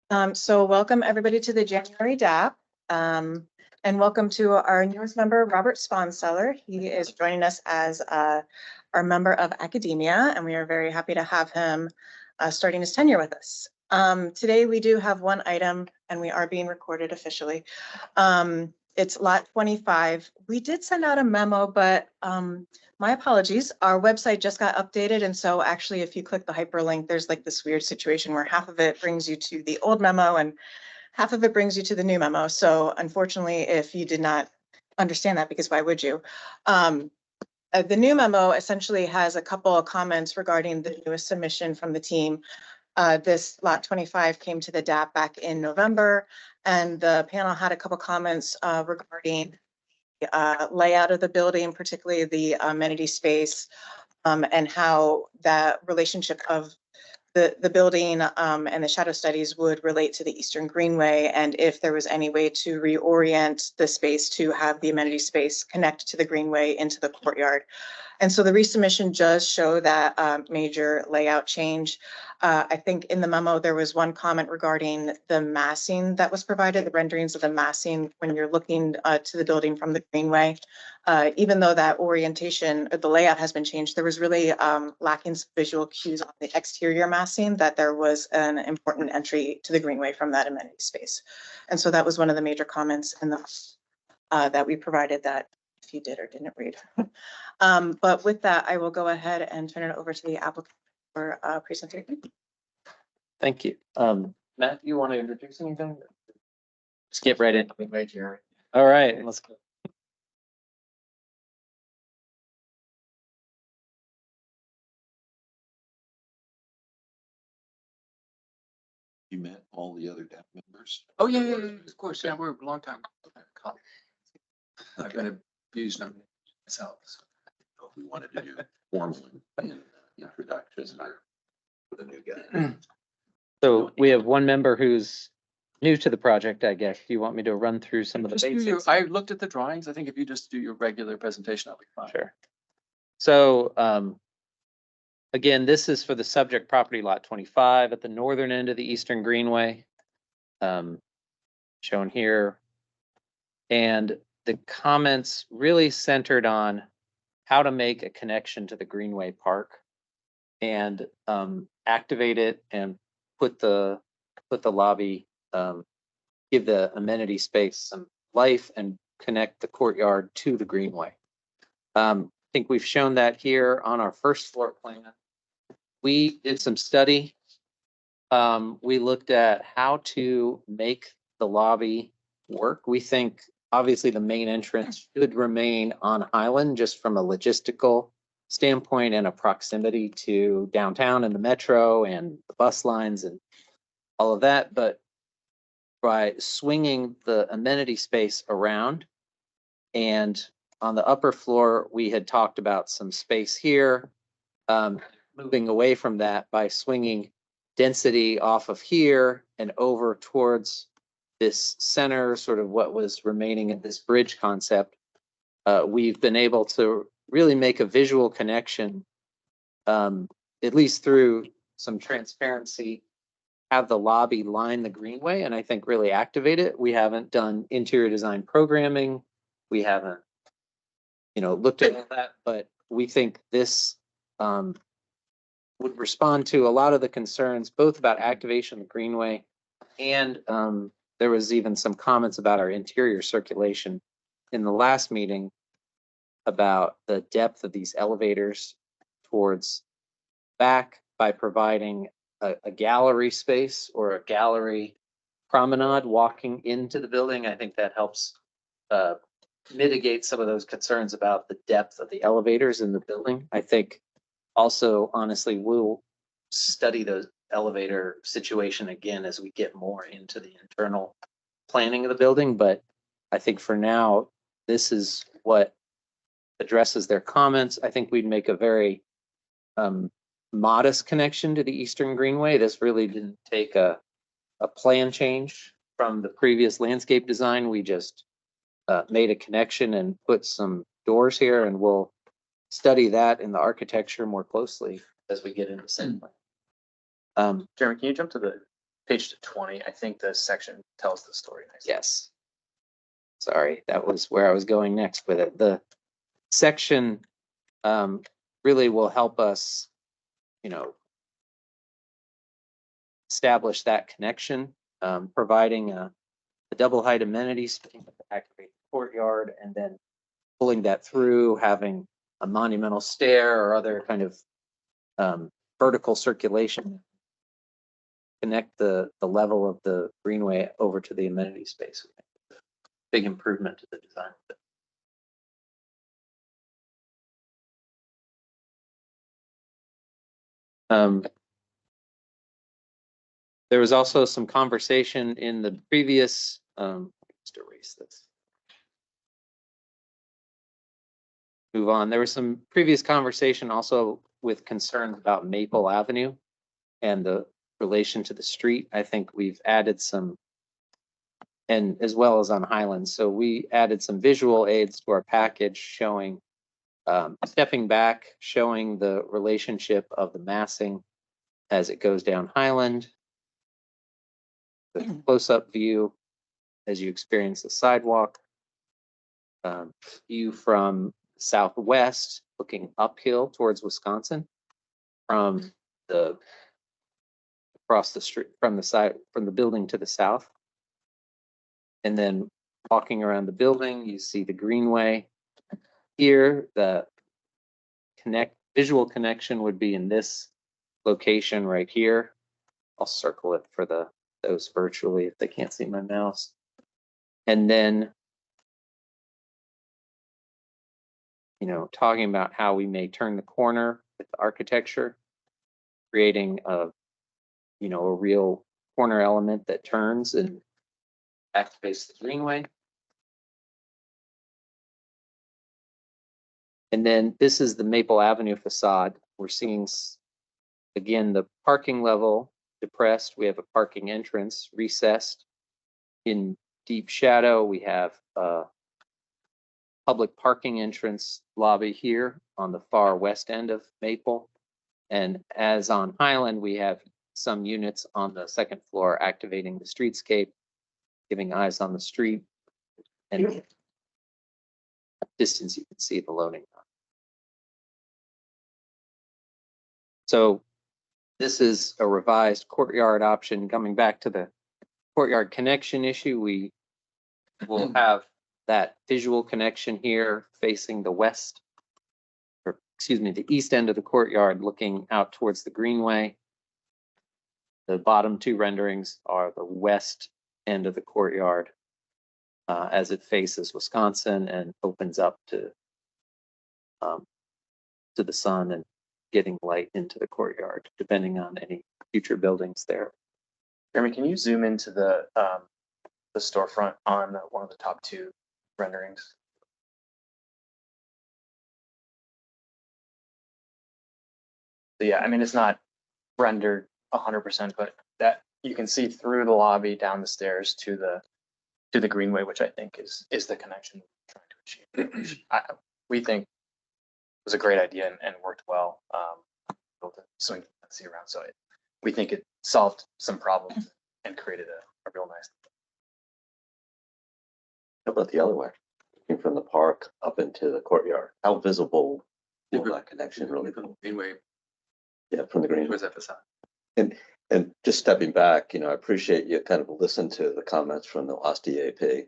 So welcome everybody to the January DAP. And welcome to our newest member, Robert Sponseller. He is joining us as our member of academia, and we are very happy to have him starting his tenure with us. Today we do have one item, and we are being recorded officially. It's lot 25. We did send out a memo, but my apologies. Our website just got updated. And so actually, if you click the hyperlink, there's like this weird situation where half of it brings you to the old memo and half of it brings you to the new memo. So unfortunately, if you did not understand that, because why would you? The new memo essentially has a couple of comments regarding the newest submission from the team. This lot 25 came to the DAP back in November, and the panel had a couple comments regarding layout of the building, particularly the amenity space, and how that relationship of the building and the shadow studies would relate to the Eastern Greenway, and if there was any way to reorient the space to have the amenity space connect to the Greenway into the courtyard. And so the resubmission does show that major layout change. I think in the memo, there was one comment regarding the massing that was provided, the renderings of the massing when you're looking to the building from the Greenway. Even though that orientation, the layout has been changed, there was really lacking some visual cues on the exterior massing that there was an important entry to the Greenway from that amenity space. And so that was one of the major comments in the that we provided that if you did or didn't read. But with that, I will go ahead and turn it over to the applicant for presentation. Thank you. Matt, you want to introduce anything? Skip right in. All right, let's go. You met all the other DAP members? Oh, yeah, of course. Yeah, we're a long time colleagues. I've been abused on myself. So. We wanted to do formal introductions for the new guy. So we have one member who's new to the project, I guess. Do you want me to run through some of the basics? I looked at the drawings. I think if you just do your regular presentation, I'll be fine. Sure. So again, this is for the subject property lot 25 at the northern end of the Eastern Greenway, shown here. And the comments really centered on how to make a connection to the Greenway Park and activate it and put the lobby, give the amenity space some life and connect the courtyard to the Greenway. I think we've shown that here on our first floor plan. We did some study. We looked at how to make the lobby work. We think obviously the main entrance should remain on Highland just from a logistical standpoint and a proximity to downtown and the metro and the bus lines and all of that. But by swinging the amenity space around, and on the upper floor, we had talked about some space here, moving away from that by swinging density off of here and over towards this center, sort of what was remaining in this bridge concept. We've been able to really make a visual connection, at least through some transparency, have the lobby line the Greenway, and I think really activate it. We haven't done interior design programming. We haven't, looked at all that, but we think this would respond to a lot of the concerns, both about activation of the Greenway, and there was even some comments about our interior circulation in the last meeting about the depth of these elevators towards back by providing a gallery space or a gallery promenade walking into the building. I think that helps mitigate some of those concerns about the depth of the elevators in the building. I think also, honestly, we'll study the elevator situation again as we get more into the internal planning of the building. But I think for now, this is what addresses their comments. I think we'd make a very modest connection to the Eastern Greenway. This really didn't take a plan change from the previous landscape design. We just made a connection and put some doors here, and we'll study that in the architecture more closely as we get into site plan. Jeremy, can you jump to the page 20, I think the section tells the story nicely. Yes. Sorry, that was where I was going next with it. The section really will help us, establish that connection, providing a double height amenity space to activate the courtyard, and then pulling that through, having a monumental stair or other kind of vertical circulation, connect the level of the greenway over to the amenity space. Big improvement to the design. There was also some conversation in the previous, just erase this. Move on. There was some previous conversation also with concerns about Maple Avenue and the relation to the street. I think we've added some, and as well as on Highland. So we added some visual aids to our package showing, stepping back, showing the relationship of the massing as it goes down Highland. The close-up view as you experience the sidewalk. View from southwest, looking uphill towards Wisconsin, from the across the street, from the side, from the building to the south. And then walking around the building, you see the greenway. Here, the visual connection would be in this location right here. I'll circle it for those virtually if they can't see my mouse. And then, talking about how we may turn the corner with the architecture, creating a real corner element that turns and activates the greenway. And then this is the Maple Avenue facade. We're seeing, again, the parking level depressed. We have a parking entrance recessed. In deep shadow, we have a public parking entrance lobby here on the far west end of Maple. And as on Highland, we have some units on the second floor activating the streetscape, giving eyes on the street. And distance, you can see the loading. So this is a revised courtyard option. Coming back to the courtyard connection issue, we will have that visual connection here facing the west, or excuse me, the east end of the courtyard, looking out towards the greenway. The bottom two renderings are the west end of the courtyard as it faces Wisconsin and opens up to the sun and getting light into the courtyard, depending on any future buildings there. Jeremy, can you zoom into the storefront on one of the top two renderings? So yeah, I mean, it's not rendered 100%, but that you can see through the lobby down the stairs to the greenway, which I think is the connection we're trying to achieve. We think it was a great idea and worked well. Built a swing see around, so we think it solved some problems and created a real nice. How about the other way? Looking from the park up into the courtyard, how visible will that connection really be? Greenway, Yeah, from the green. where's that facade? And just stepping back, I appreciate you kind of listen to the comments from the last DAP,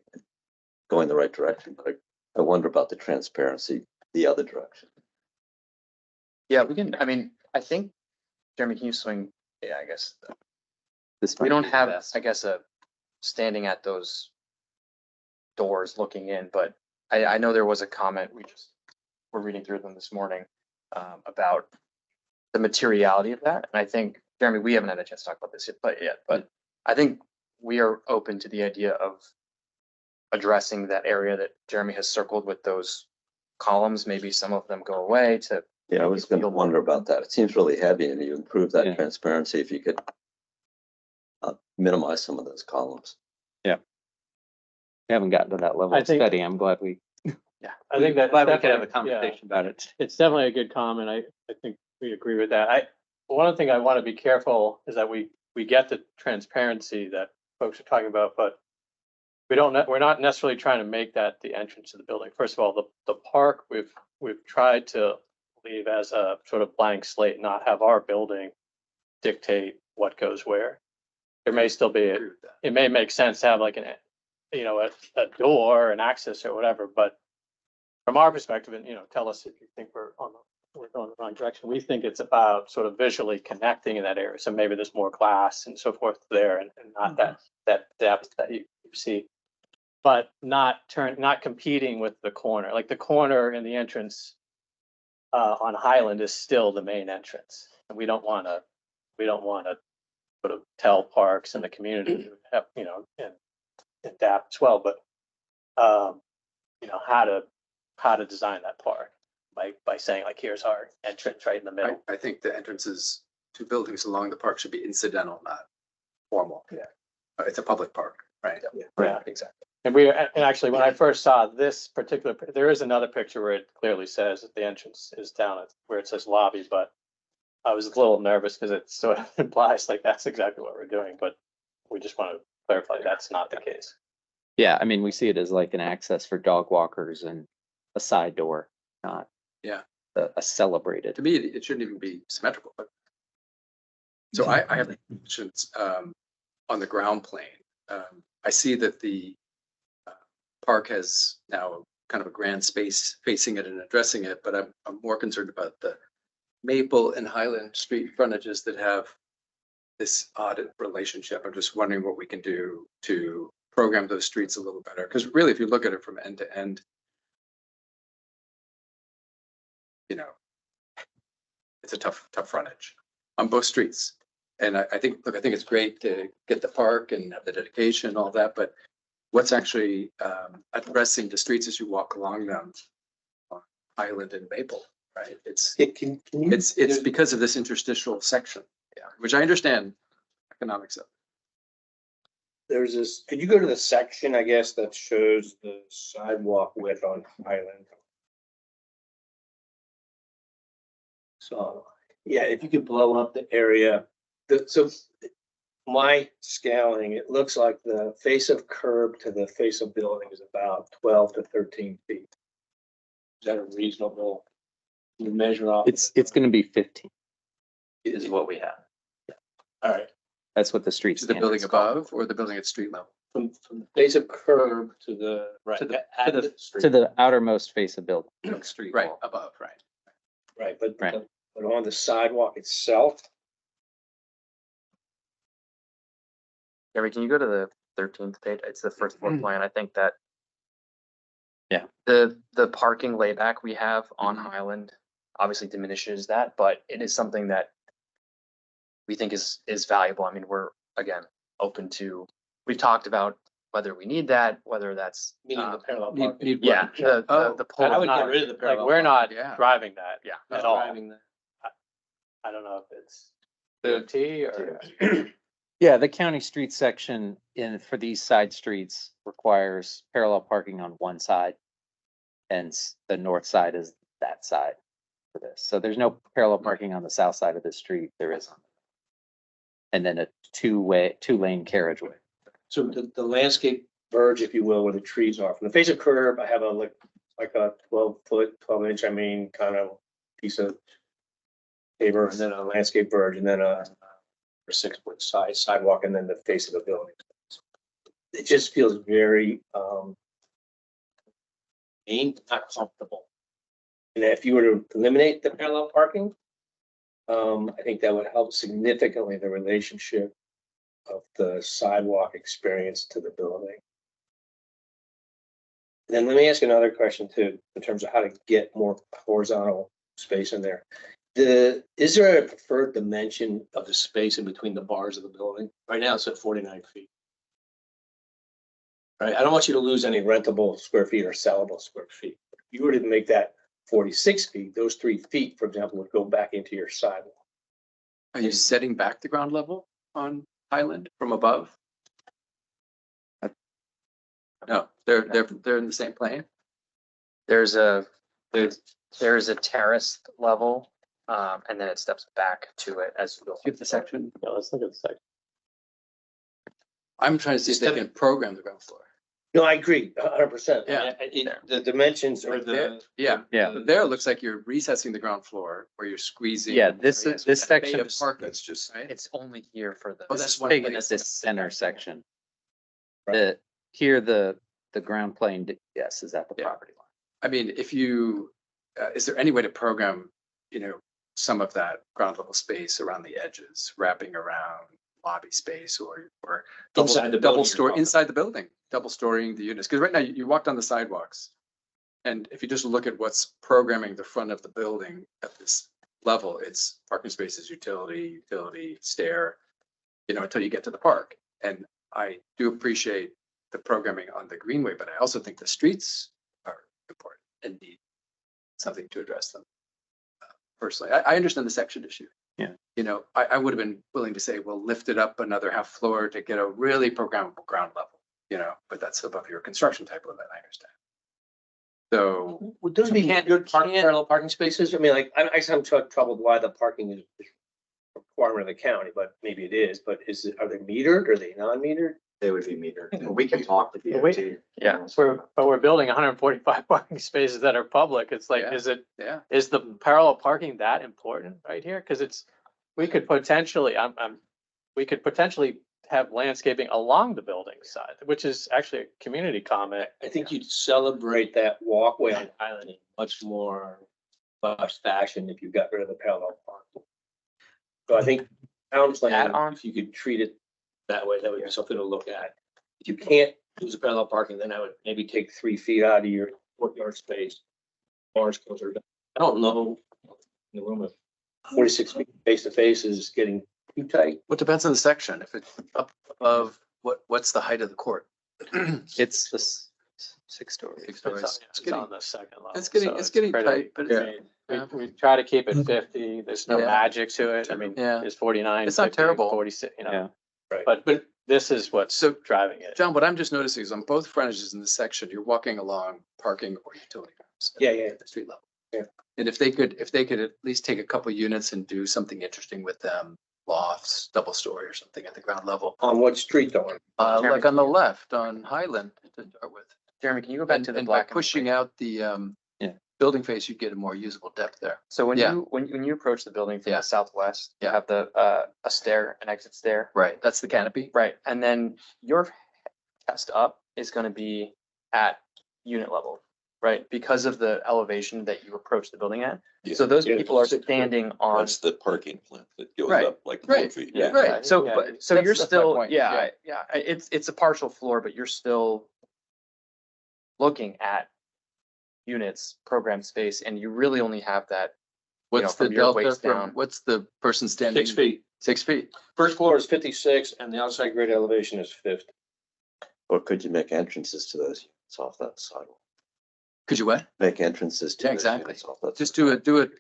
going the right direction, but I wonder about the transparency the other direction. Yeah, we can. I mean, I think, Jeremy, can you swing? Yeah, I guess This we might don't be the have, best. I guess, a standing at those doors looking in, but I know there was a comment, we're reading through them this morning, about the materiality of that. And I think, Jeremy, we haven't had a chance to talk about this yet, but I think we are open to the idea of addressing that area that Jeremy has circled with those columns. Maybe some of them go away to. Yeah, I was going to wonder about that. It seems really heavy, and you improve that transparency if you could minimize some of those columns. Yeah. We haven't gotten to that level I of think- study. I'm glad we. Yeah. I think that's Glad we could have a definitely- yeah. conversation about it. It's definitely a good comment. I think we agree with that. One thing I want to be careful is that we we get the transparency that folks are talking about, but we're not necessarily trying to make that the entrance to the building. First of all, the park, we've tried to leave as a sort of blank slate, not have our building dictate what goes where. There may still be, it may make sense to have like a door, an access or whatever, but from our perspective, and, tell us if you think we're going the wrong direction. We think it's about sort of visually connecting in that area. So maybe there's more glass and so forth there and not that depth that you see. But not competing with the corner. Like the corner in the entrance on Highland is still the main entrance. And we don't want to sort of tell parks and the community, and adapt as well, but how to design that park by saying like, here's our entrance right in the middle. I think the entrances to buildings along the park should be incidental, not formal. Yeah. It's a public park, right? Yeah. Exactly. And actually, when I first saw this particular, there is another picture where it clearly says that the entrance is down at where it says lobby, but I was a little nervous because it sort of implies like that's exactly what we're doing, but we just want to clarify that's not the case. Yeah, I mean, we see it as like an access for dog walkers and a side door, not Yeah. a celebrated. To me, it shouldn't even be symmetrical, but. So I have questions on the ground plane. I see that the park has now kind of a grand space facing it and addressing it, but I'm more concerned about the Maple and Highland Street frontages that have this odd relationship. I'm just wondering what we can do to program those streets a little better. Because really, if you look at it from end to end, it's a tough frontage on both streets. And I think it's great to get the park and have the dedication and all that, but what's actually addressing the streets as you walk along them on Highland and Maple, right? It's because of this interstitial section, which I understand economics of. There's this, could you go to the section, I guess, that shows the sidewalk width on Highland? So, yeah, if you could blow up the area, so my scaling, it looks like the face of curb to the face of building is about 12 to 13 feet. Is that a reasonable, you measure off? It's going to be 15 is what we have. All right, That's what the street Is the building above or the building at street level? from the face of curb to the, right, To the- at to the street. to the outermost face of building, street Right, wall. above, right. Right, but, Right. but on the sidewalk itself, Gary, can you go to the 13th page? It's the first floor plan. I think that. Yeah. The parking layback we have on Highland obviously diminishes that, but it is something that we think is valuable. I mean, we're, again, open to, we've talked about whether we need that, whether that's. meaning the parallel Need- parking. need Yeah, what? the pull. I would get Not- rid of the Like, parallel. we're not Yeah. driving that Yeah. at all. Driving the- I don't know if it's DOT or. Yeah, the county street section for these side streets requires parallel parking on one side. And the north side is that side for this. So there's no parallel parking on the south side of the street. There is. And then a two-lane carriageway. So the landscape verge, if you will, where the trees are, from the face of curb, I have like a 12-foot, 12-inch, kind of piece of paver, and then a landscape verge, and then a 6-foot sidewalk, and then the face of the building. It just feels very, not comfortable. And if you were to eliminate the parallel parking, I think that would help significantly the relationship of the sidewalk experience to the building. Then let me ask you another question too, in terms of how to get more horizontal space in there. Is there a preferred dimension of the space in between the bars of the building? Right now it's at 49 feet. Right, I don't want you to lose any rentable square feet or sellable square feet. If you were to make that 46 feet, those 3 feet, for example, would go back into your sidewalk. Are you setting back the ground level on Highland from above? No, they're in the same plane. There's a terrace level, and then it steps back to it as you go. Get the section. Yeah, let's look at the section. I'm trying to see if they can program the ground floor. No, I agree, 100%. Yeah. The dimensions or the. Yeah. Yeah. But there it looks like you're recessing the ground floor where you're squeezing. Yeah, this is, this section Of is, park, that's just, right? It's only here for the. Oh, this that's is one taken place. at this center section. Right. The, here, the ground plane, yes, is at the Yeah. property line. I mean, if you, is there any way to program, some of that ground level space around the edges, wrapping around lobby space or Inside the building double you're story, talking inside the building, double storying the units? Because right now you walk down the sidewalks. And if you just look at what's programming the front of the building at this level, it's parking spaces, utility, stair, until you get to the park. And I do appreciate the programming on the Greenway, but I also think the streets are important and need something to address them. Personally, I understand the section issue. Yeah. I would have been willing to say, well, lift it up another half floor to get a really programmable ground level, but that's above your construction type limit, I understand. So, Well, those be good parallel parking spaces. I mean, like, I guess I'm troubled why the parking is a requirement of the county, but maybe it is, but are they metered? Are they non-metered? They would be metered. We can talk to Well, we- DOT. Yeah. But we're building 145 parking spaces that are public. It's like, yeah. is the parallel parking that important right here? Because we could potentially, we could potentially have landscaping along the building side, which is actually a community comment. I think you'd celebrate that walkway on Island in much more robust fashion if you got rid of the parallel parking. So I think town plan, Add-on? if you could treat it that way, that would be something to look at. If you can't use the parallel parking, then I would maybe take 3 feet out of your courtyard space. Bars closer. I don't know, in the room of 46 feet face to face is getting too tight. What depends on the section. If it's up above, what's the height of the court? It's this 6-story. 6 stories. It's on the second level. It's getting, so it's getting pretty- tight, but I it's, mean, we try to keep it 50. There's no Yeah. magic to it. I mean, Yeah. it's 49. It's not 50, terrible. 46, Yeah. Right. But this is what's So, driving it. John, what I'm just noticing is on both frontages in this section, you're walking along parking or utility rooms. Yeah. At the street level. Yeah. And if they could at least take a couple units and do something interesting with them, lofts, double story or something at the ground level. On what street though? Like on the left on Highland to start with. Jeremy, can you go back to the And by black? pushing out the building face, you get a more usable depth there. So when Yeah. when you approach the building from Yeah. the southwest, you Yeah. have the a stair, an exit stair. Right, that's the canopy. Right, and then your chest up is going to be at unit level, right? Because of the elevation that you approach the building at. Yeah. So those Yeah, people are 6 foot. standing on. That's the parking plinth that goes Right. up like 4 Right. feet. Yeah, Right. So, Yeah. but, so That's- you're that's my still, point. yeah, it's a partial floor, but you're still looking at units, program space, and you really only have that. What's from the your delta waist from, down. what's the person standing? 6 feet. 6 feet. First floor is 56 and the outside grade elevation is 50. Or could you make entrances to those units off that sidewalk? Could you what? Make entrances to Yeah, those exactly. units off that Just sidewalk. do it.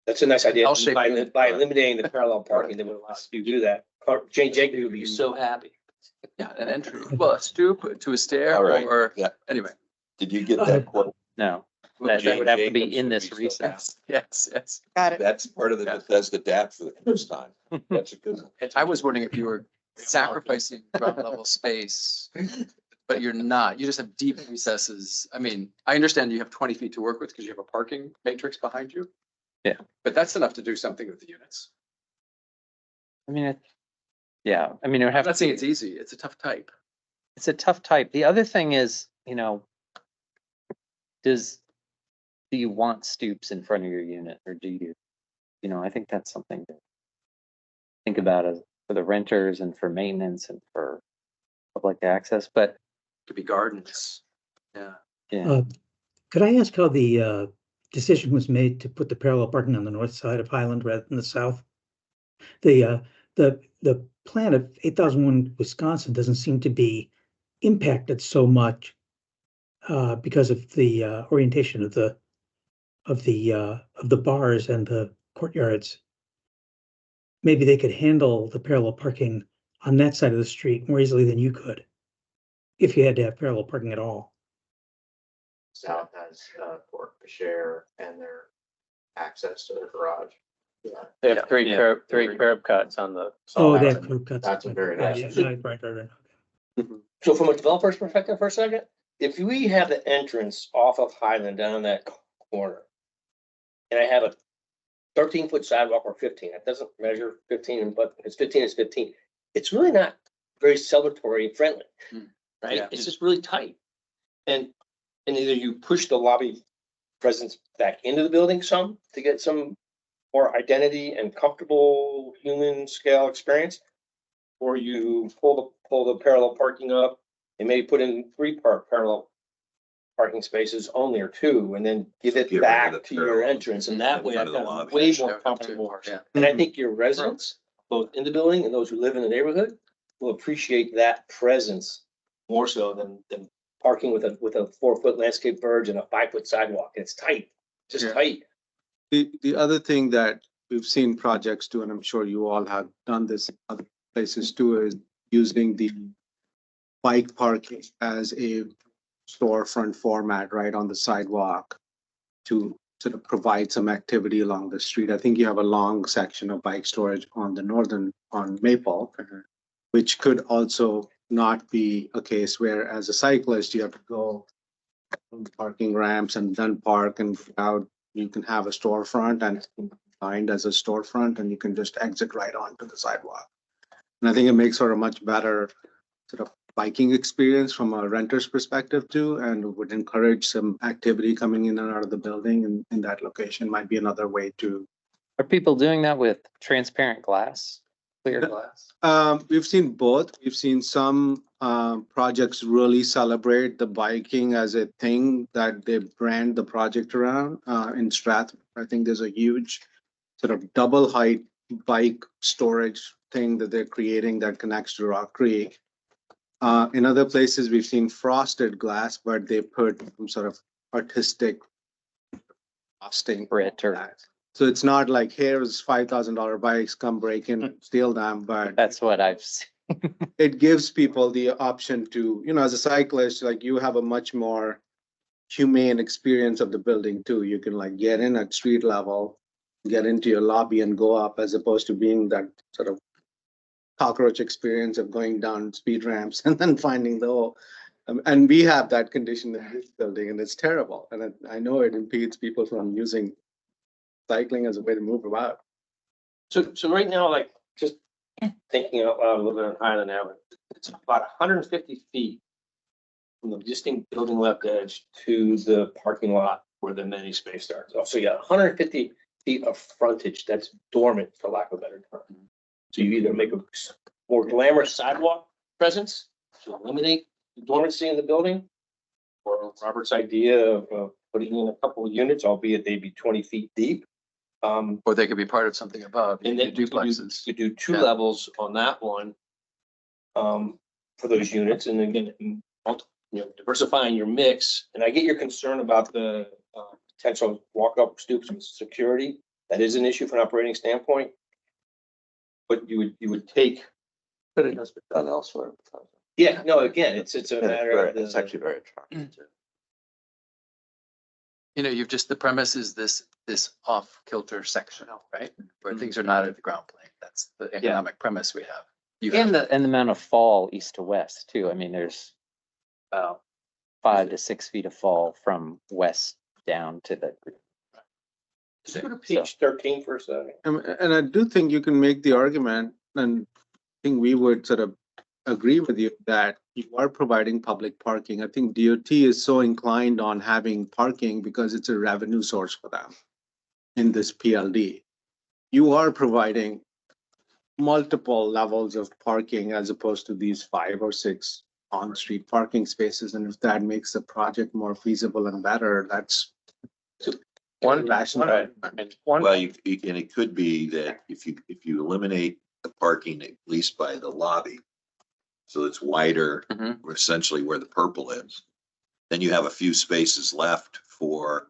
That's a nice idea. L-shaped By unit. by eliminating the parallel parking, they would allow you to do that. Jane Jacoby would be so happy. Yeah, an entry. Well, a stoop to a stair All right. or, Yeah. anyway. Did you get that quote? No, that would have to be in this Jacobs would be so recess. Yes. Got it. That's part of the Yeah. Bethesda DAP for the first time. That's a good one. I was wondering if you were sacrificing ground level space, but you're not. You just have deep recesses. I mean, I understand you have 20 feet to work with because you have a parking matrix behind you. Yeah. But that's enough to do something with the units. I mean, yeah, I mean, it would I'm have to not saying be, it's easy. It's a tough type. it's a tough type. The other thing is, do you want stoops in front of your unit or do you, I think that's something to think about as for the renters and for maintenance and for public access, but Could be gardens. Yeah. yeah. Could I ask how the decision was made to put the parallel parking on the north side of Highland rather than the south? The plan of 8001 Wisconsin doesn't seem to be impacted so much because of the orientation of the bars and the courtyards. Maybe they could handle the parallel parking on that side of the street more easily than you could, if you had to have parallel parking at all. South has court to share and their access to their garage. They have Yeah. three curb cuts on the. Oh, that's that a- curb cuts. that's a very Yeah, nice- yeah, right. So from a developer's perspective for a second, if we have the entrance off of Highland down that corner, and I have a 13-foot sidewalk or 15, it doesn't measure 15, but it's 15, it's 15. It's really not very celebratory and friendly, right? Yeah. It's just really tight. And either you push the lobby presence back into the building some to get some more identity and comfortable human scale experience, or you pull the parallel parking up and maybe put in 3 parallel parking spaces only, or 2, and then give it Get rid of back the to your parallel entrance. And that way in I front of the feel lobby. way Yeah, more too. comfortable. Yeah. And I think your residents, both in the building and those who live in the neighborhood, will appreciate that presence more so than parking with a 4-foot landscape verge and a 5-foot sidewalk. It's tight, just Yeah. tight. The other thing that we've seen projects do, and I'm sure you all have done this in other places too, is using the bike parking as a storefront format right on the sidewalk to sort of provide some activity along the street. I think you have a long section of bike storage on the northern, on Maple, which could also not be a case where as a cyclist, you have to go on the parking ramps and then park and out. You can have a storefront and find as a storefront, and you can just exit right onto the sidewalk. And I think it makes for a much better sort of biking experience from a renter's perspective too, and would encourage some activity coming in and out of the building, and in that location might be another way to. Are people doing that with transparent glass, clear glass? We've seen both. We've seen some projects really celebrate the biking as a thing that they brand the project around. In Strathmore, I think there's a huge sort of double height bike storage thing that they're creating that connects to Rock Creek. In other places, we've seen frosted glass, but they put some sort of artistic frosting. Brit or So it's not like, here's $5,000 bikes, come break in and steal them, but that's what I've seen. it gives people the option to, as a cyclist, like you have a much more humane experience of the building too. You can like get in at street level, get into your lobby and go up, as opposed to being that sort of cockroach experience of going down speed ramps and then finding the hole. And we have that condition in this building, and it's terrible. And I know it impedes people from using cycling as a way to move about. So right now, like, just thinking out loud a little bit on Highland Avenue, it's about 150 feet from the existing building left edge to the parking lot where the mini space starts. So you got 150 feet of frontage that's dormant, for lack of a better term. So you either make a more glamorous sidewalk presence to eliminate the dormancy in the building, or Robert's idea of putting in a couple of units, albeit they'd be 20 feet deep. Or they could be part of something above. And then duplexes. you could do 2 Yeah. levels on that one for those units, and again, diversifying your mix. And I get your concern about the potential walk-up stoops with security. That is an issue from an operating standpoint. But you would take. But it has been done elsewhere. Yeah, no, again, it's a Yeah, matter of. it's actually very attractive too. You've just, the premise is this off kilter section, right? Where things are not at the ground plane. That's the economic premise we have. You have And the amount of fall east to west too. I mean, there's about 5 to 6 feet of fall from west down to the. Just go to page 13 for a second. And I do think you can make the argument, and I think we would sort of agree with you that you are providing public parking. I think DOT is so inclined on having parking because it's a revenue source for them in this PLD. You are providing multiple levels of parking as opposed to these 5 or 6 on-street parking spaces. And if that makes the project more feasible and better, that's one rational. One, Well, and it could be that if you eliminate the parking, at least by the lobby, so it's wider, essentially where the purple is, then you have a few spaces left for,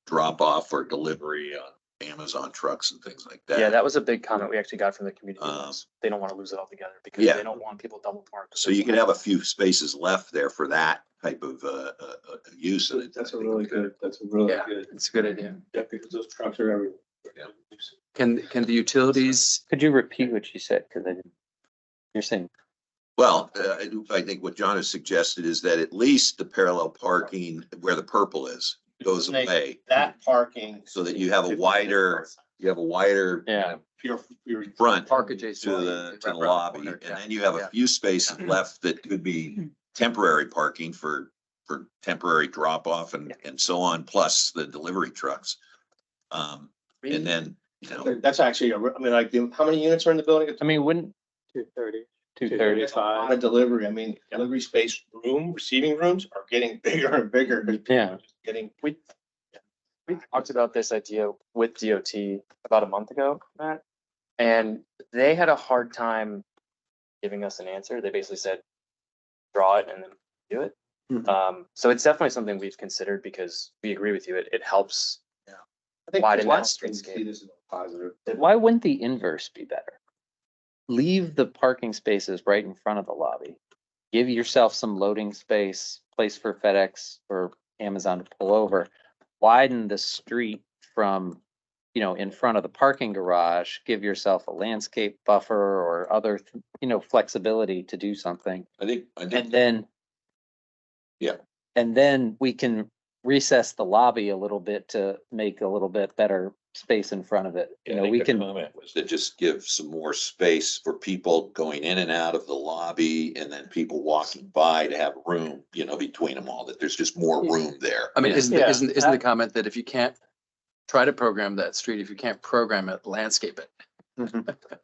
drop off or delivery on Amazon trucks and things like that. Yeah, that was a big comment we actually got from the community. They don't want to lose it altogether because Yeah. they don't want people double parked. So you can have a few spaces left there for that type of use. And That's a really good, yeah, it's a good idea. yeah, because those trucks are everywhere. Can the utilities, Could you repeat what you said? Because I didn't. You're saying Well, I think what John has suggested is that at least the parallel parking where the purple is goes away. That parking. So that you have a wider, Yeah. Your front Park to adjacent. the lobby. And then you have a few spaces left that could be temporary parking for temporary drop off and so on, plus the delivery trucks. And then, you know, That's actually, I mean, like, how many units are in the building? I mean, wouldn't 230. 230, There's a lot of delivery. I mean, delivery space receiving rooms are getting bigger and bigger. 'cause people Yeah. are just Getting. We talked about this idea with DOT about a month ago, Matt, and they had a hard time giving us an answer. They basically said, draw it and then do it. So it's definitely something we've considered because we agree with you. It helps. I think Widen that see streetscape. this as a positive. why wouldn't the inverse be better? Leave the parking spaces right in front of the lobby. Give yourself some loading space, place for FedEx or Amazon to pull over. Widen the street from, in front of the parking garage. Give yourself a landscape buffer or other, flexibility to do something. I think. And then. Yeah. And then we can recess the lobby a little bit to make a little bit better space in front of it. We can. Comment was to just give some more space for people going in and out of the lobby and then people walking by to have room, between them all, that there's just more room there. I mean, Yeah. isn't the comment that if you can't try to program that street, if you can't program it, landscape it?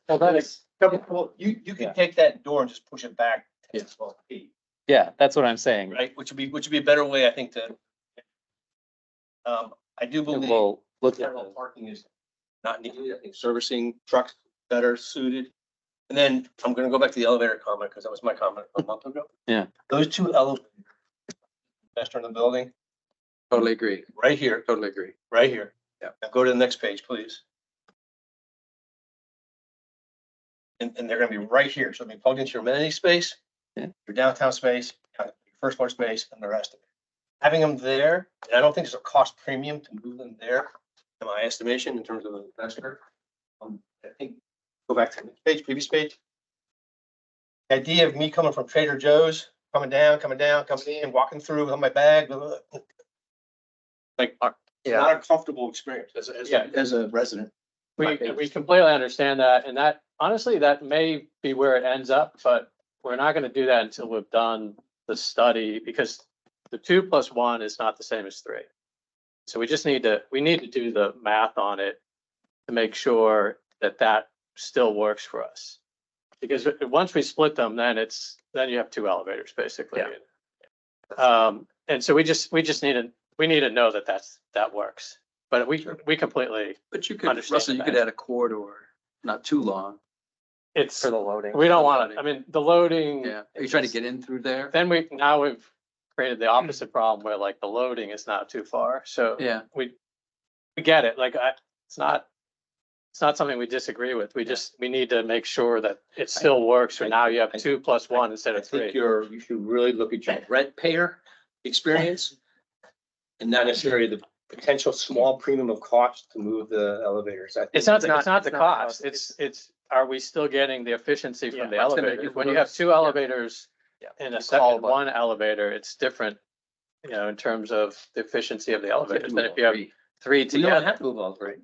Well, that is. Well, you can take that door and just push it back 10, 12 feet, Yeah, that's what I'm saying. right? Which would be a better way, I think, to. I do believe. We'll look at Parallel parking is not needed. I think servicing trucks better suited. And then I'm gonna go back to the elevator comment, because that was my comment a month ago. Yeah. Those two elevators. Best in the building, Totally agree. right here, Totally agree. right here. Yeah. Now go to the next page, please. And they're gonna be right here. So they'll be plugged into your amenity space, Yeah. your downtown space, your first floor space, and the rest of it. Having them there, and I don't think there's a cost premium to move them there, in my estimation, in terms of an investor. I think, go back to the next page, previous page. The idea of me coming from Trader Joe's, coming down, coming in, walking through with my bag, blah, blah, blah. Like, not a comfortable experience as a resident. We completely understand that, and that, honestly, that may be where it ends up, but we're not gonna do that until we've done the study, because the 2+1 is not the same as 3. So we need to do the math on it to make sure that still works for us. Because once we split them, then you have 2 elevators, basically. And so we need to know that works. But we completely, But you could, Understand Russell, you could that. add a corridor, not too long. it's, For the loading. we don't want it. I mean, the loading. Yeah. Are you trying to get in through there? Then we've created the opposite problem where like the loading is not too far. So Yeah. we get it. Like it's not something we disagree with. We need to make sure that it still works. So now you have 2+1 instead I of think 3. you should really look at your rent payer experience. And not necessarily the potential small premium of cost to move the elevators. I think It's not the it's not cost. the It's, are we still getting the efficiency from the that's gonna make elevators? it When you have 2 elevators Yeah. in a You second call, but- one elevator, it's different, in terms of the efficiency of the elevators than if you have 3 You don't together. have to move all 3.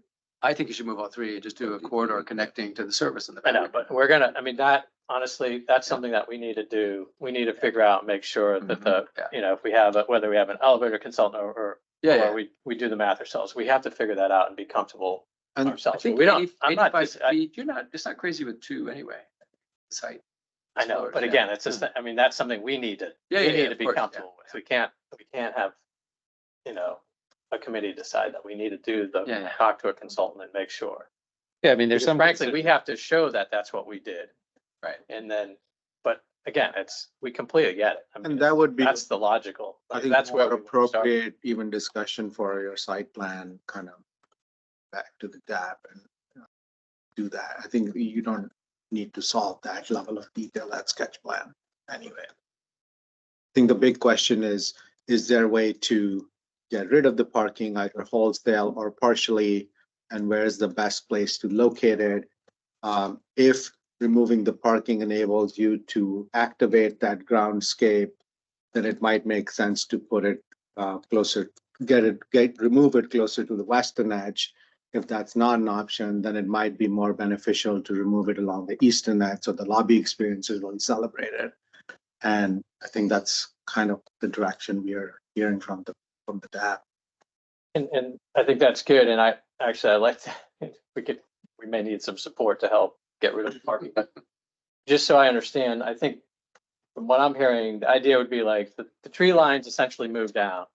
I think you should move all 3 and just do a corridor connecting to the service in the I back. know, but honestly, that's something that we need to do. We need to figure out, and make sure that Yeah. if we have, whether we have an elevator consultant or Yeah, or we do the math ourselves, we have to figure that out and be comfortable And I ourselves. think We don't, 80 I'm not, 85 dis- feet, it's not crazy with 2 anyway. Site. I know, but Yeah. again, it's just, that's something we need to, Yeah, we yeah, need yeah, to of be course, yeah. comfortable with. We can't have, a committee decide that. We need to do Yeah. talk to a consultant and make sure. Yeah, I mean, there's Because some. frankly, we have to show that that's what we did. Right. And then, but again, we completely get it. I mean, And that would be, that's the logical, I like, think, that's where more we wanna start. appropriate even discussion for your site plan, kind of back to the DAP and do that. I think you don't need to solve that level of detail, that sketch plan anyway. I think the big question is there a way to get rid of the parking, either wholesale or partially, and where is the best place to locate it? If removing the parking enables you to activate that groundscape, then it might make sense to put it closer, remove it closer to the western edge. If that's not an option, then it might be more beneficial to remove it along the eastern edge, so the lobby experience is really celebrated. And I think that's kind of the direction we are hearing from the DAP. And I think that's good. And I like that. We may need some support to help get rid of the parking. But just so I understand, I think from what I'm hearing, the idea would be like the tree lines essentially move down.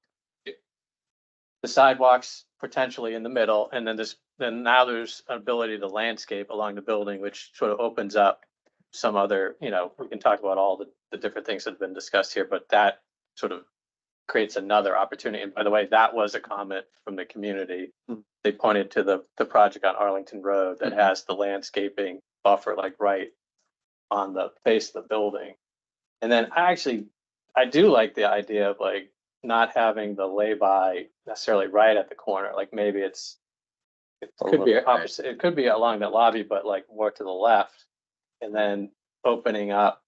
The sidewalks potentially in the middle, and then now there's an ability to landscape along the building, which sort of opens up some other, we can talk about all the different things that have been discussed here, but that sort of creates another opportunity. And by the way, that was a comment from the community. They pointed to the project on Arlington Road that has the landscaping buffer like right on the face of the building. And then I do like the idea of like not having the lay-by necessarily right at the corner. Like maybe it could be opposite. It could be along the lobby, but like more to the left, and then opening up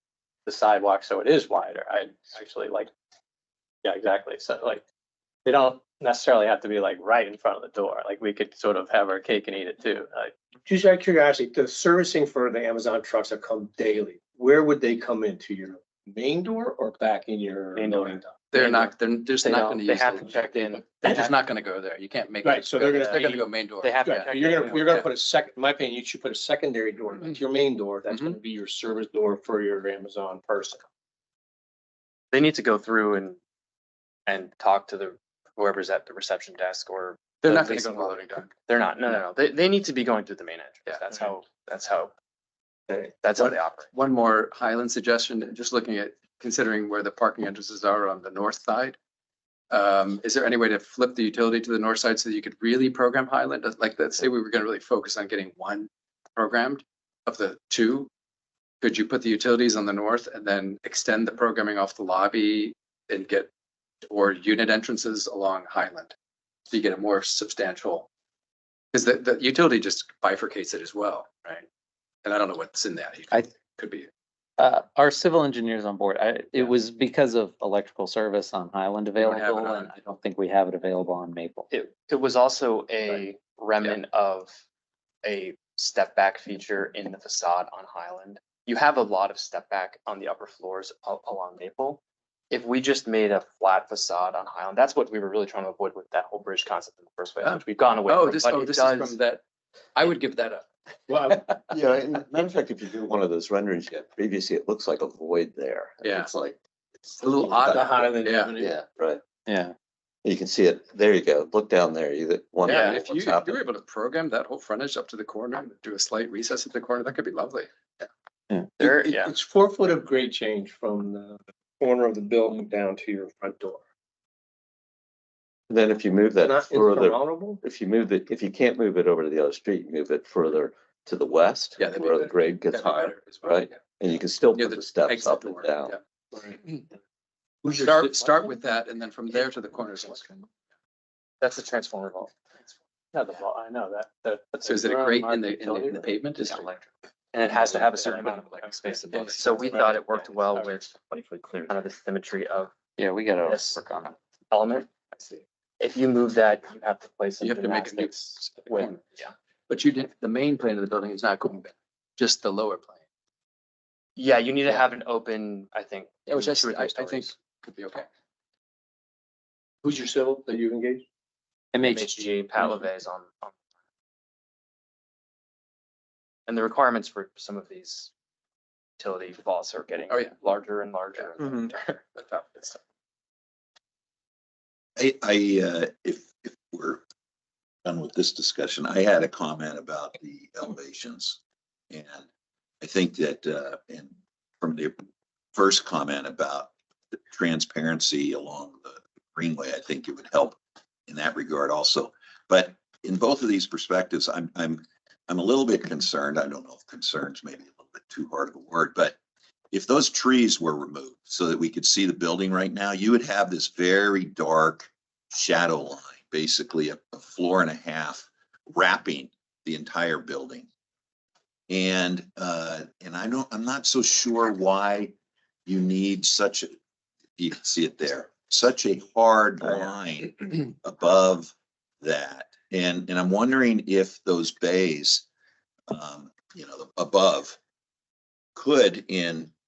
the sidewalk so it is wider. I actually like, yeah, exactly. So like they don't necessarily have to be like right in front of the door. Like we could sort of have our cake and eat it too. Like, Just out of curiosity, the servicing for the Amazon trucks that come daily, where would they come into your main door or back in your Main door. loading dock? They're just not going to They use. have to check in. They're just not going to go there. You can't make. Right, it so go they're there. gonna- They're going to go main door. They have to Right, check you're in. gonna put a second, in my opinion, you should put a secondary door, that's your main door, that's gonna be your service door for your Amazon person. They need to go through and talk to whoever's at the reception desk or. They're the not going to facing go to the lobby. loading dock. They're not. No. They need to be going through the main entrance. Yeah. That's how Okay. they operate. One more Highland suggestion, just looking at, considering where the parking entrances are on the north side. Is there any way to flip the utility to the north side so that you could really program Highland? Like, let's say we were going to really focus on getting one programmed of the two. Could you put the utilities on the north and then extend the programming off the lobby and or unit entrances along Highland? So you get a more substantial, because the utility just bifurcates it as well, right? And I don't know what's in that. Could be. Our civil engineers on board, it was because of electrical service on Highland don't have it available, on- and I don't think we have it available on Maple. It was also a remnant of a step back feature in the facade on Highland. You have a lot of step back on the upper floors along Maple. If we just made a flat facade on Highland, that's what we were really trying to avoid with that whole bridge concept in the first place, which we've gone away from. This but is from that. I would give that up. Well, Yeah, and matter of fact, if you do one of those renderings yet, previously it looks like a void there. Yeah. It's like. It's a little odd. the Highland Yeah. Avenue. Yeah, right. Yeah, You can see it. There you go. Look down there. You wonder Yeah, if what's you were happening. able to program that whole frontage up to the corner, do a slight recess at the corner, that could be lovely. It's 4 foot of grade change from the corner of the building down to your front door. Then if you move that Not further, insurmountable. if you can't move it over to the other street, move it further to the west, Yeah, that'd be where the better. grade gets That'd be higher, better as well, right? yeah. And you can still Near put the steps exit up and door, down. yeah. Start with that, and then from there to the corners. That's the transformer vault. not the ball, I know that. So is it a grate in the pavement? Is it Electric. And it has to have a certain amount of electric space above it. So we thought it worked well with kind of the symmetry of yeah, we gotta Yes. work on it. element. I see. If you move that, you have to place some You have to make a new. gymnastics with, yeah. But you didn't, the main plane of the building is not going back, just the lower plane. Yeah, you need to have an open, I think. Yeah, which I 2 or 3 think stories. could be okay. Who's your civil that you engaged? MHG, Pat LeVay's on. And the requirements for some of these utility vaults are getting Oh, yeah. larger and larger. But that- it's- If we're done with this discussion, I had a comment about the elevations. And I think that, and from the first comment about the transparency along the greenway, I think it would help in that regard also. But in both of these perspectives, I'm a little bit concerned. I don't know if concern's maybe a little bit too hard of a word, but if those trees were removed so that we could see the building right now, you would have this very dark shadow line, basically a floor and a half wrapping the entire building. And I'm not so sure why you need such a, you can see it there, such a hard line above that. And I'm wondering if those bays, above could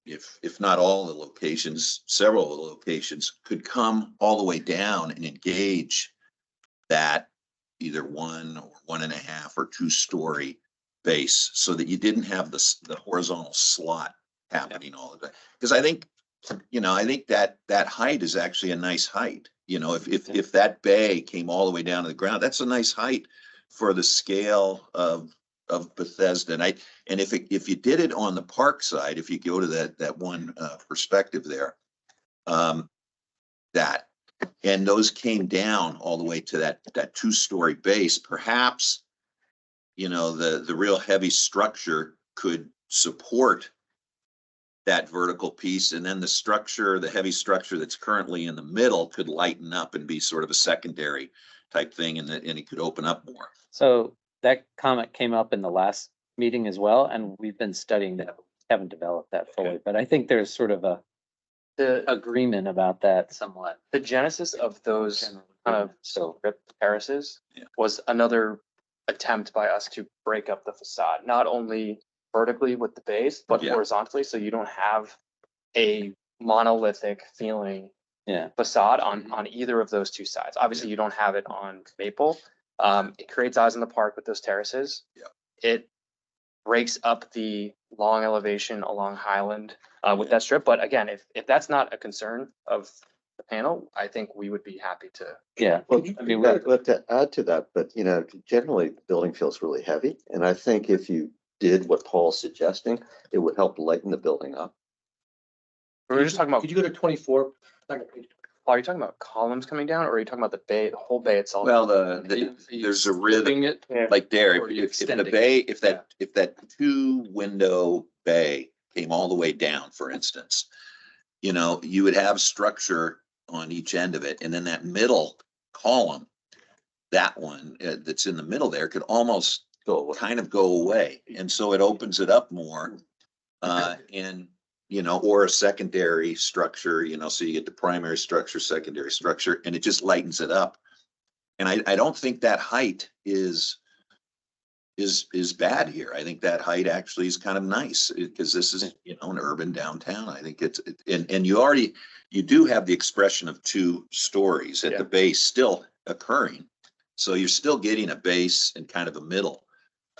if not all the locations, several of the locations could come all the way down and engage that either 1 or 1.5 or 2-story base so that you didn't have the horizontal slot happening all the time. Because I think that height is actually a nice height. If that bay came all the way down to the ground, that's a nice height for the scale of Bethesda. And if you did it on the park side, if you go to that one perspective there, and those came down all the way to that 2-story base, perhaps, the real heavy structure could support that vertical piece, and then the heavy structure that's currently in the middle could lighten up and be sort of a secondary type thing, and it could open up more. So that comment came up in the last meeting as well, and we've been studying that. Haven't developed that fully, but I think there's sort of the agreement about that somewhat. The genesis of those strip terraces Yeah. was another attempt by us to break up the facade, not only vertically with the base, but Yeah. horizontally, so you don't have a monolithic feeling Yeah. facade on either of those two sides. Obviously, you don't have it on Maple. It creates eyes in the park with those terraces. Yeah. It breaks up the long elevation along Highland with that strip. But again, if that's not a concern of the panel, I think we would be happy to. Yeah. Well, I mean, but to add to that, but generally the building feels really heavy. And I think if you did what Paul's suggesting, it would help lighten the building up. We were just talking about, Could you go to 24? are you talking about columns coming down, or are you talking about the bay, the whole bay itself? Well, there's a rhythm, It, like there, Or you if the extending bay, if that 2-window bay came all the way down, for instance, you would have structure on each end of it, and then that middle column, that one that's in the middle there could almost kind of go away, and so it opens it up more, and or a secondary structure, so you get the primary structure, secondary structure, and it just lightens it up. And I don't think that height is bad here. I think that height actually is kind of nice because this is, an urban downtown. I think and you do have the expression of 2 stories at the base still occurring. So you're still getting a base and kind of a middle.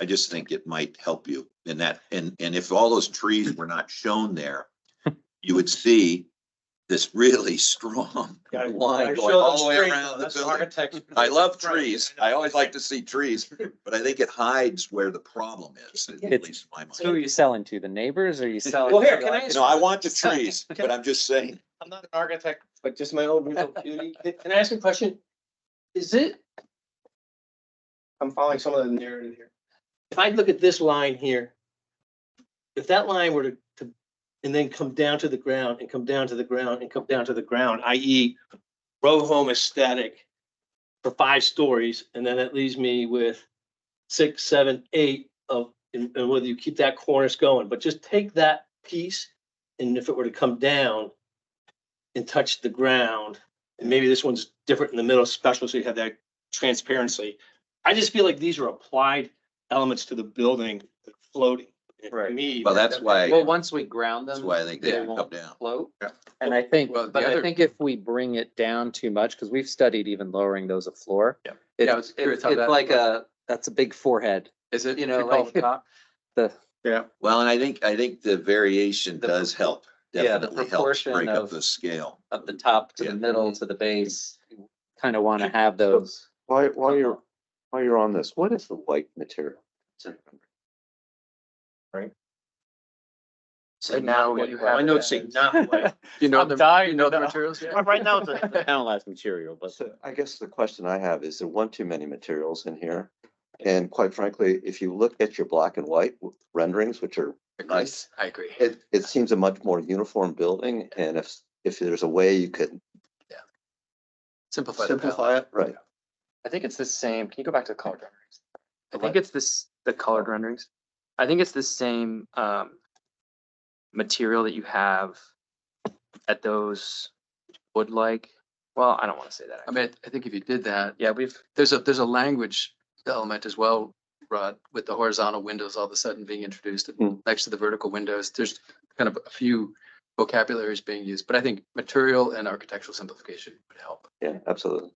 I just think it might help you in that. And if all those trees were not shown there, you would see this really strong line going all the way around the building. I love trees. I always like to see trees, but I think it hides where the problem is, at least in my mind. So who are you selling to? The neighbors, or are you selling? Well, here, to can I like- ask- I want the trees, but I'm just saying. I'm not an architect, but just my own visual beauty. Can I ask a question? I'm following some of the narrative here. If I look at this line here, if that line were to and then come down to the ground and come down to the ground and come down to the ground, i.e. row home aesthetic for 5 stories, and then that leaves me with 6, 7, 8 of, and whether you keep that cornice going, but just take that piece, and if it were to come down and touch the ground, and maybe this one's different in the middle, special, so you have that transparency. I just feel like these are applied elements to the building that are floating. And to Right. me, Well, that's why, Well, once we ground them. that's why I think they they come won't down. float. Yeah. And I think, Well, the but I other- think if we bring it down too much, because we've studied even lowering those a floor. Yeah. It- Yeah, I was curious how it's that like works. that's a big forehead, Is it? you know, should call like the top? the, Well, and I think the variation The does help, the definitely helps proportion break up of- the scale. of the top to Yeah. the middle to the base. Kind of want to have those. While you're on this, what is the white material? So now you have. I know it's not like. You know I'm the, dying you know to the know. materials yet? Right now, it's a- Analyze material, but So I guess the question I have is there one too many materials in here? And quite frankly, if you look at your black and white renderings, which are nice, I agree. it seems a much more uniform building. And if there's a way you could Simplify the simplify palette. it, right? I think it's the same. Can you go back to the colored renderings? I think it's the colored renderings. I think it's the same material that you have at those wood-like. Well, I don't want to say that. I mean, I think if you did that, Yeah, there's a language element as well, Rod, with the horizontal windows all of a sudden being introduced next to the vertical windows. There's kind of a few vocabularies being used, but I think material and architectural simplification would help. Yeah, absolutely.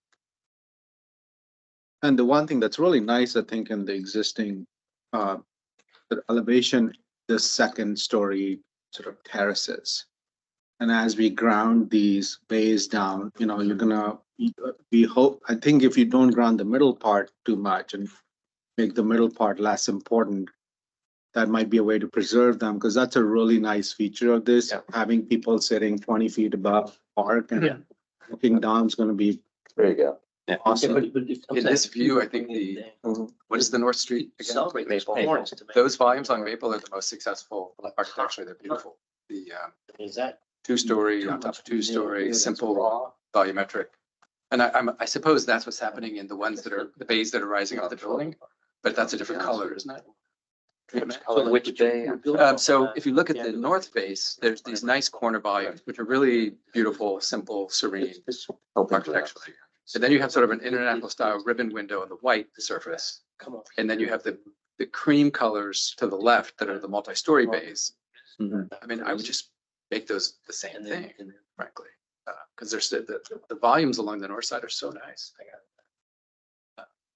And the one thing that's really nice, I think, in the existing the elevation, the second story sort of terraces. And as we ground these bays down, you know, you're gonna, we hope, I think if you don't ground the middle part too much and make the middle part less important, that might be a way to preserve them, because that's a really nice feature of this. Yeah. Having people sitting 20 feet above park Yeah. and looking down is gonna be There you go. awesome. In this view, I think what is the North Street again? Celebrate Maple. performance to make- Those volumes on Maple are the most successful architecturally. They're beautiful. The Is that? two-story on top of two-story, simple, volumetric. And I suppose that's what's happening in the ones that are, the bays that are rising off the building, but that's a different color, isn't it? Which bay? So if you look at the north face, there's these nice corner volumes, which are really beautiful, simple, serene architecturally. And then you have sort of an international style ribbon window on the white surface. Come on. And then you have the cream colors to the left that are the multi-story bays. I mean, I would just make those the same thing, frankly. Because there's the volumes along the north side are so nice.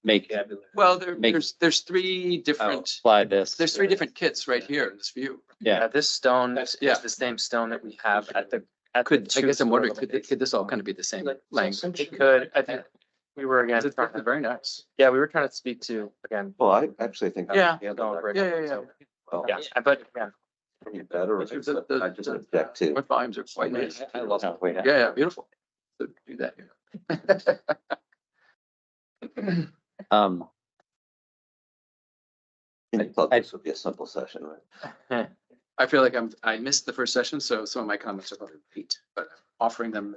Make, Well, Make- there's three different, slide this. there's three different kits right here in this view. Yeah, This stone is Yeah. the same stone that we have at the. At Could, the I guess I'm two wondering, floor could this all kind of be the same length? It could, I think, we were again, It's very nice. yeah, we were trying to speak to, again. Well, I actually think. Yeah. Going right Yeah, now, yeah, yeah. so, Well, Yeah, but again, maybe better, The- the- I just object to. What volumes are quite nice. I love that. Yeah, yeah, beautiful. So do that. um, I thought this would be a simple session, right? I feel like I missed the first session, so some of my comments are going to repeat, but offering them,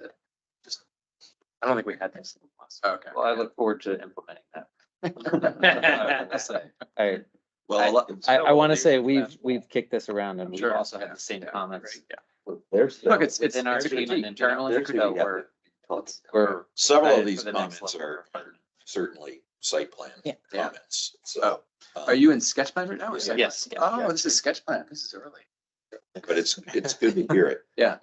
I don't think we had this. okay. well, I look forward to implementing that. I, Well, I want to say we've kicked this around and we've Sure. also had the same Yeah. comments. Well, There's. Look, it's Within our it's a team and critique. internally, There's so gonna we're several of excited these for the next comments level. are certainly site plan Yeah. comments. So, Are you in sketch plan right now? or site Yes. plan? Oh, this is sketch plan. This is early. but it's good to hear it. Yeah.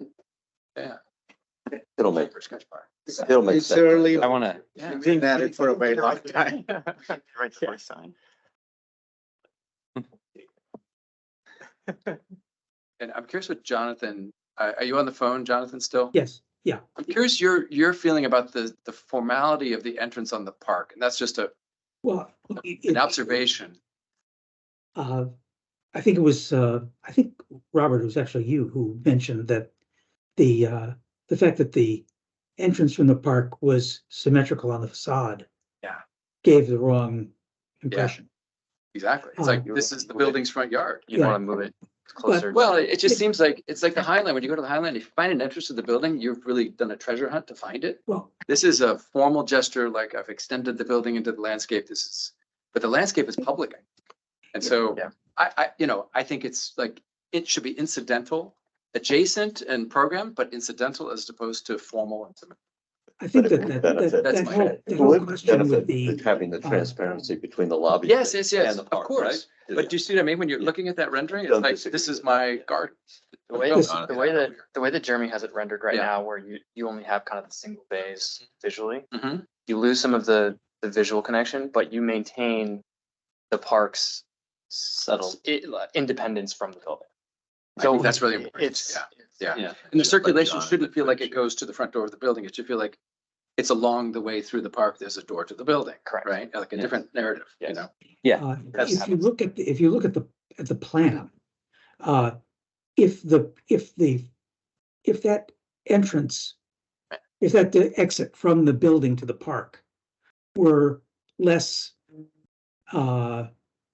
It'll make, For sketch plan. it'll make It's sense. early. I want to, Yeah. We've been at it for a very long time. Right before sign. And I'm curious what Jonathan, are you on the phone, Jonathan, still? Yes, yeah. I'm curious your feeling about the formality of the entrance on the park, and that's just Well, an observation. I think it was, I think, Robert, it was actually you who mentioned that the fact that the entrance from the park was symmetrical on the facade. Yeah. Gave the wrong impression. Exactly. It's like, this is the building's front yard. You want to move it closer. Well, it just seems like, it's like the Highland. When you go to the Highland, if you find an entrance to the building, you've really done a treasure hunt to find it. Well, This is a formal gesture, like I've extended the building into the landscape. But the landscape is public. And so Yeah. I think it's like, it should be incidental, adjacent and programmed, but incidental as opposed to formal. I think But it would benefit. That's that my whole, head. that It whole would question would benefit be, with having the transparency between the lobby. Yes, and of the park, course. right? But do you see what I mean? When you're looking at that rendering, it's Don't like, disagree this is with my garden. The way, Don't- the way that Jeremy has it rendered right Yeah. now, where you only have kind of the single bays visually, Mhm. you lose some of the visual connection, but you maintain the park's Settled. independence from the building. I think that's really important. It's, Yeah. yeah. And the Just like circulation John shouldn't feel like it mentioned. goes to the front door of the building. It should feel like it's along the way through the park. There's a door to the building. Correct. Right? Like a Yes. different narrative, you Yes. know? That's- if you look at, if you look at the plan, if that entrance, if that the exit from the building to the park were less,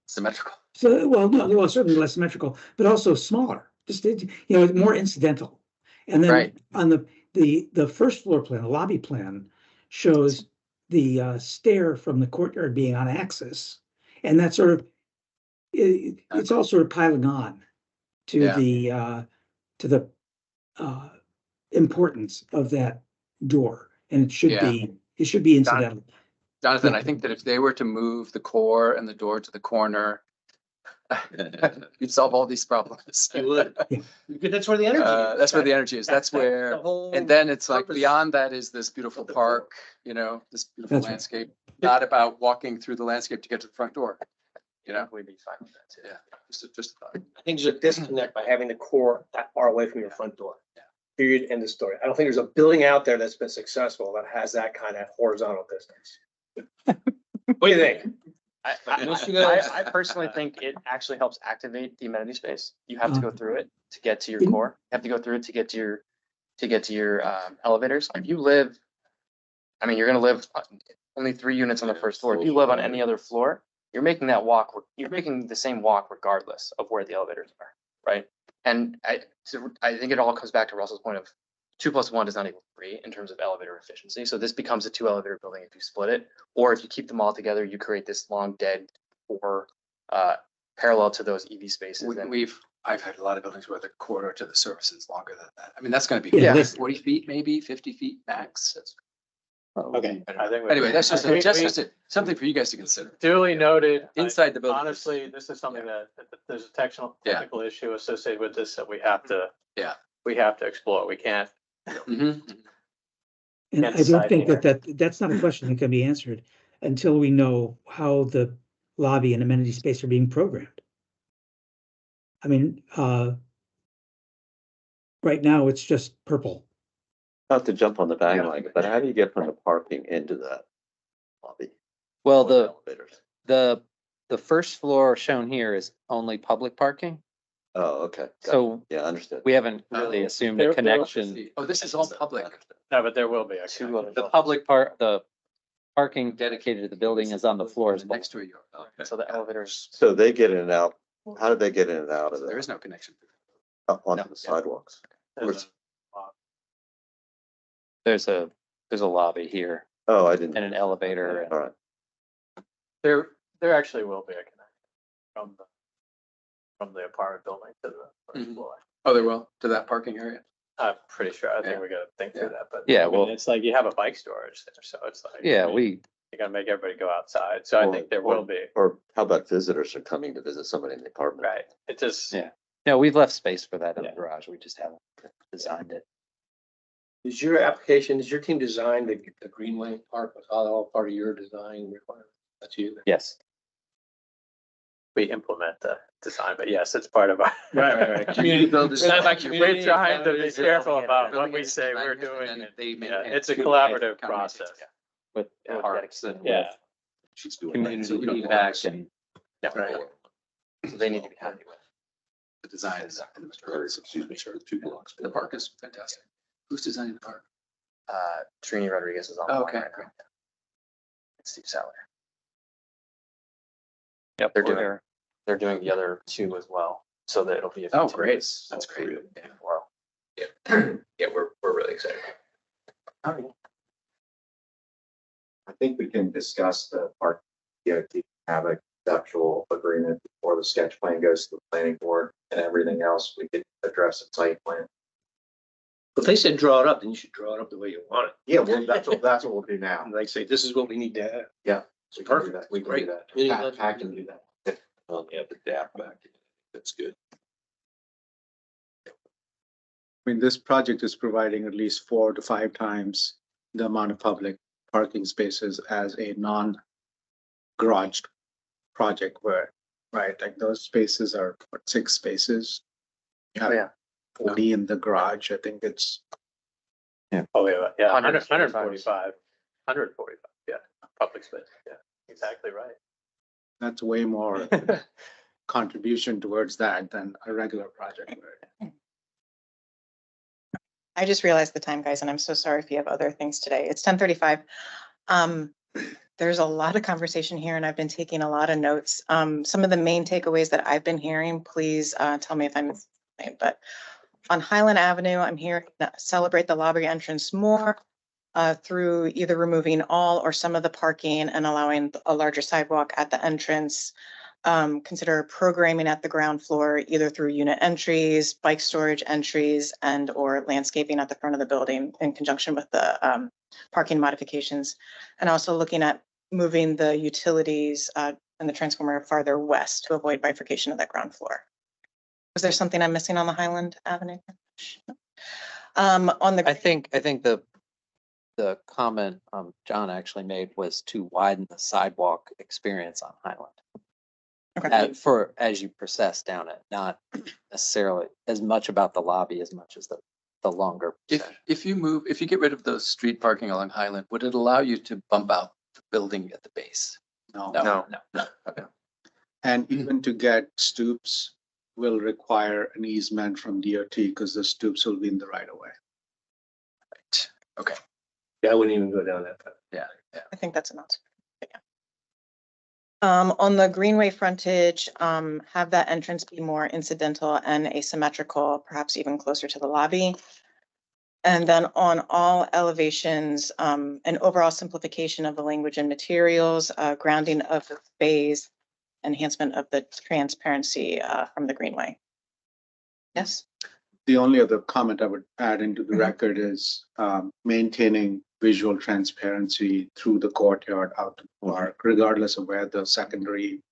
Symmetrical. so, well, certainly less symmetrical, but also smaller, just, more incidental. And then Right. on the first floor plan, the lobby plan shows the stair from the courtyard being on axis. And that sort of it's all sort of piling on to Yeah. the importance of that door, and it should Yeah. be incidental. Jonathan, Yeah. I think that if they were to move the core and the door to the corner, you'd solve all these problems. You would. Yeah. Because that's where the energy is. That's where the energy is. That's The where, whole and then it's like purpose beyond that is this beautiful of the park, you know, this beautiful That's right. landscape, not about walking through the landscape to get to the front door. You know, We'd be fine with that too. yeah, just a thought. I think there's a disconnect by having the core that far away from your front door. Yeah. Period, end of story. I don't think there's a building out there that's been successful that has that kind of horizontal distance. What do you think? I personally think it actually helps activate the amenity space. You have to go through it to get to your Mhm. core. You have to go through it to get to your elevators. If you live, I mean, you're gonna live only 3 units on the first floor. If you live on any other floor, you're making that walk. You're making the same walk regardless of where the elevators are, right? And I think it all comes back to Russell's point of 2 + 1 does not equal 3 in terms of elevator efficiency. So this becomes a 2 elevator building if you split it, or if you keep them all together, you create this long dead or parallel to those EV spaces. And I've had a lot of buildings where the corridor to the surface is longer than that. I mean, that's gonna be Yeah, 40 feet, maybe 50 feet max. Okay. I think. Anyway, that's just, we- something for you guys to consider. Duly noted. Inside the building. Honestly, this is something that there's a Yeah. technical issue associated with this that we have to. Yeah. We have to explore. We can't. Mhm. And Can't I don't decide think here. that's not a question that can be answered until we know how the lobby and amenity space are being programmed. I mean, right now it's just purple. Not to jump on the bandwagon, but how do you get from the parking into that lobby? Well, Or elevators? the first floor shown here is only public parking. Oh, okay. Got it. So Yeah, understood. we haven't really assumed a There- connection. Oh, this is all public. No, but there will be. two other. The public part, the parking dedicated to the building is on the floors. Next to you. So the elevators, So they get in and out, how do they get in and out of There there? is no connection. Up onto No. the sidewalks? There's a lobby here Oh, I didn't. and an elevator. All right. There actually will be a connection from the apartment building to the first Mhm. floor. Oh, there will, to that parking area? I'm pretty sure. I think Yeah. we gotta think through that, but. Yeah, I mean, well- it's like you have a bike storage there, so it's like. Yeah, I mean, we, You gotta make everybody go outside. So I Or- think there or- will be, Or how about visitors are coming to visit somebody in the apartment? right? It just. Yeah. no, we've left space for that in the Yeah. garage. We just haven't designed it. Is your application, does your team design the Greenway Park? Was all part of your design requirement? That's you. Yes. We implement the design, but yes, it's part of our. Right. Community builders. We're trying to be careful about what we say we're doing. and- Yeah, it's a collaborative process. With Yeah. parks and Yeah. She's doing. community So you don't feedback want and Right. so they need to be happy with. The design is, Excuse me, sir, 2 blocks. the park is fantastic. Who's designing the park? Trini Rodriguez is on the Oh, line okay, right great. now. And Steve Sauer. Yep, They're we're doing- there. They're doing the other 2 as well, so that it'll be. Oh, great. continuous That's great. Yeah, wow. Yeah, we're really excited. I think we can discuss the park, have a conceptual agreement before the sketch plan goes to the planning board, and everything else we could address at site plan. If they said draw it up, then you should draw it up the way you want it. Yeah, well, that's what we'll do now. And they say, this is what we need to have. Yeah. We can do Perfect. that. We can Great. do that. Community Pat buildings. can do that. Yeah, the DAP back. That's good. I mean, this project is providing at least 4 to 5 times the amount of public parking spaces as a non-garaged project where, right, like those spaces are, what, 6 spaces? You have Oh, yeah. 40 in the garage. I think it's, Oh, yeah, 145. 145, yeah, public space, yeah, exactly right. that's way more contribution towards that than a regular project. Where I just realized the time, guys, and I'm so sorry if you have other things today. It's 10:35. There's a lot of conversation here and I've been taking a lot of notes. Some of the main takeaways that I've been hearing, please tell me if I'm missing something, but on Highland Avenue, I'm hearing celebrate the lobby entrance more through either removing all or some of the parking and allowing a larger sidewalk at the entrance. consider programming at the ground floor, either through unit entries, bike storage entries, and or landscaping at the front of the building in conjunction with the parking modifications. And also looking at moving the utilities and the transformer farther west to avoid bifurcation of that ground floor. Was there something I'm missing on the Highland Avenue? On the I think the comment John actually made was to widen the sidewalk experience on Highland. okay. For as you process down it, not necessarily as much about the lobby as much as the longer. If you get rid of those street parking along Highland, would it allow you to bump out the building at the base? No. No. Okay. And even to get stoops will require an easement from DOT because the stoops will be in the right of way. Right. Okay. Yeah, I wouldn't even go down that path. Yeah. I think that's enough. Yeah. On the Greenway frontage, have that entrance be more incidental and asymmetrical, perhaps even closer to the lobby. And then on all elevations, an overall simplification of the language and materials, grounding of the phase, enhancement of the transparency from the Greenway. Yes? The only other comment I would add into the Mhm. record is maintaining visual transparency through the courtyard out to the park, regardless of where the secondary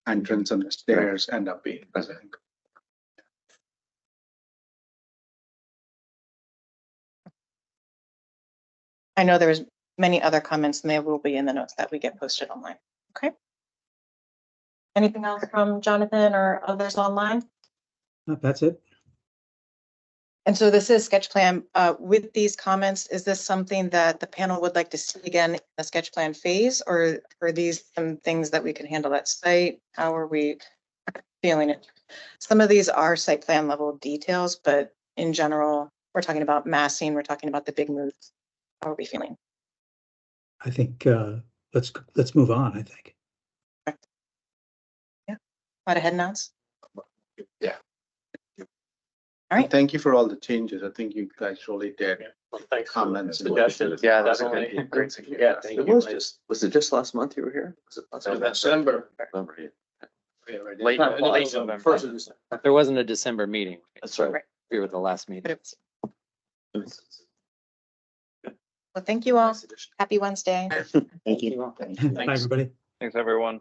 entrance and the stairs end up being. I think. I know there's many other comments and they will be in the notes that we get posted online. Okay. Anything else from Jonathan or others online? That's it. And so this is sketch plan. With these comments, is this something that the panel would like to see again in the sketch plan phase, or are these some things that we can handle at site? How are we feeling it? Some of these are site plan level details, but in general, we're talking about massing, we're talking about the big moves. How are we feeling? I think let's move on, I think. Yeah, a lot of head nods. Yeah. All right. Thank you for all the changes. I think you guys really did. Well, thanks for the Comments and suggestions. Yeah, that's Definitely. great. Yeah, thank It you. was it just last month you were here? Was it last month? December. November, yeah. Yeah, right. Late November. First of December. There wasn't a December meeting. That's right. We were the last But meeting. it's, well, thank you all. Happy Wednesday. Thank you. Bye, everybody. Thanks, everyone.